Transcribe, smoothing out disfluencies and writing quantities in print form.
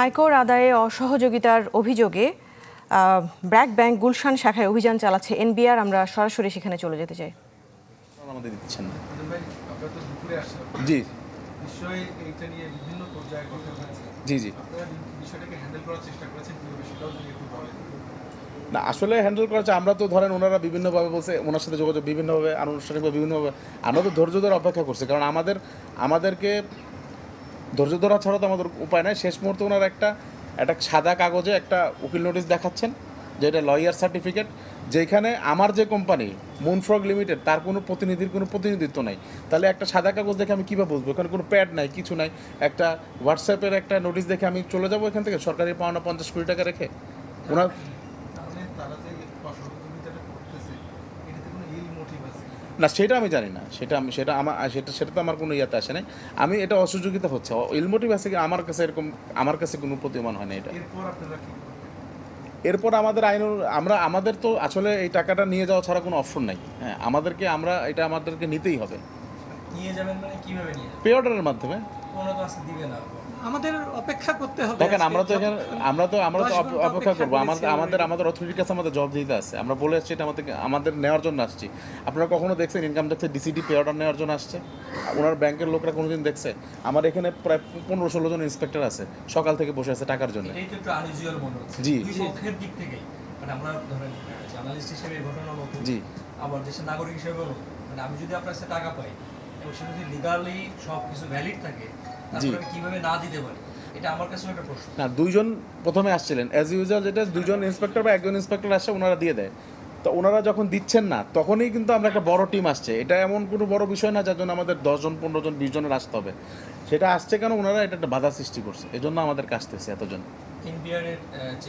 আয়কর আদায়ে অসহযোগিতার অভিযোগে ব্র্যাক ব্যাংক গুলশান শাখায় অভিযান চালাচ্ছে এনবিআর। আমরা সরাসরি সেখানে চলে যেতে চাই। আমাদের দিচ্ছেন না। জি নিশ্চয়ই এইটা নিয়ে বিভিন্ন পর্যায়ে কথা হয়েছে। জি জি আপনারা বিষয়টাকে হ্যান্ডেল করার চেষ্টা করেছেন কিভাবে সেটাও যদি একটু বলেন। না, আসলে হ্যান্ডেল করা হচ্ছে, আমরা তো ধরেন ওনারা বিভিন্নভাবে বলছে, ওনার সাথে যোগাযোগ বিভিন্নভাবে আনুষ্ঠানিকভাবে বিভিন্নভাবে, আমরা তো ধৈর্য ধরে অপেক্ষা করছি, কারণ আমাদেরকে ধৈর্য ধরা ছাড়া তো আমাদের উপায় নাই। শেষ মুহূর্তে ওনারা একটা সাদা কাগজে একটা উকিল নোটিশ দেখাচ্ছেন, যে এটা লয়ার সার্টিফিকেট, যেখানে আমার যে কোম্পানি মুনফ্রগ লিমিটেড তার কোনো প্রতিনিধিত্ব নাই। তাহলে একটা সাদা কাগজ দেখে আমি কীভাবে বুঝবো? এখানে কোনো প্যাড নাই, কিছু নাই। একটা হোয়াটসঅ্যাপের একটা নোটিশ দেখে আমি চলে যাবো এখান থেকে সরকারি পাওনা 50 কোটি টাকা রেখে? ওনার তাহলে তারা যে অসহযোগিতাটা করতেছে এটাতে কোনো ইল মোটিভ আছে? না, সেটা আমি জানি না, সেটা তো আমার কোনো ইয়াতে আসে নাই। আমি এটা অসহযোগিতা হচ্ছে ইলমোটিভ আছে কি আমার কাছে কোনো প্রতীয়মান হয় না এটা। এরপর আপনারা কি করবেন? এরপর আমাদের তো আসলে এই টাকাটা নিয়ে যাওয়া ছাড়া কোনো অপশন নাই। হ্যাঁ, আমাদেরকে নিতেই হবে। নিয়ে যাবেন মানে কিভাবে নিয়ে যাবেন? পে অর্ডারের মাধ্যমে। কোনো তো আছে দিবে না। আমাদের অপেক্ষা করতে হবে। দেখেন, আমরা তো 10 ঘন্টা অপেক্ষা করবো। করেছি আমাদের অথরিটির কাছে আমাদের জব দিতে আছে। আমরা বলে আসছি এটা আমাদের নেওয়ার জন্য আসছি। আপনারা কখনো দেখছেন ইনকাম ট্যাক্সের ডিসিডি পে অর্ডার নেওয়ার জন্য আসছে? ওনার ব্যাংকের লোকরা কোনোদিন দেখছে? আমার এখানে প্রায় 15-16 জন ইন্সপেক্টর আছে, সকাল থেকে বসে আছে টাকার জন্য। এটাই তো একটু আনইউজুয়াল মনে হচ্ছে। জি। দুই পক্ষের দিক থেকেই মানে আমরা ধরেন জার্নালিস্ট হিসেবে এই ঘটনা নতুন, জি। আবার দেশের নাগরিক হিসেবেও নতুন। মানে আমি যদি আপনার কাছে টাকা পাই এবং সেটা যদি লিগালি সব কিছু ভ্যালিড থাকে, তারপরে আমি কিভাবে না দিতে পারি, এটা আমার কাছেও একটা প্রশ্ন। না, দুইজন প্রথমে আসছিলেন অ্যাজ ইউজুয়াল, যেটা দুইজন ইন্সপেক্টর বা একজন ইন্সপেক্টর আসছে, ওনারা দিয়ে দেয়। তো ওনারা যখন দিচ্ছেন না, তখনই কিন্তু আমরা একটা বড় টিম আসছে। এটা এমন কোনো বড় বিষয় না যার জন্য আমাদের 10 জন 15 জন 20 জনের আসতে হবে। সেটা আসছে কেন? ওনারা এটা একটা বাধা সৃষ্টি করছে, এজন্য আমাদেরকে আসতেছে এতজন। এনবিআর এর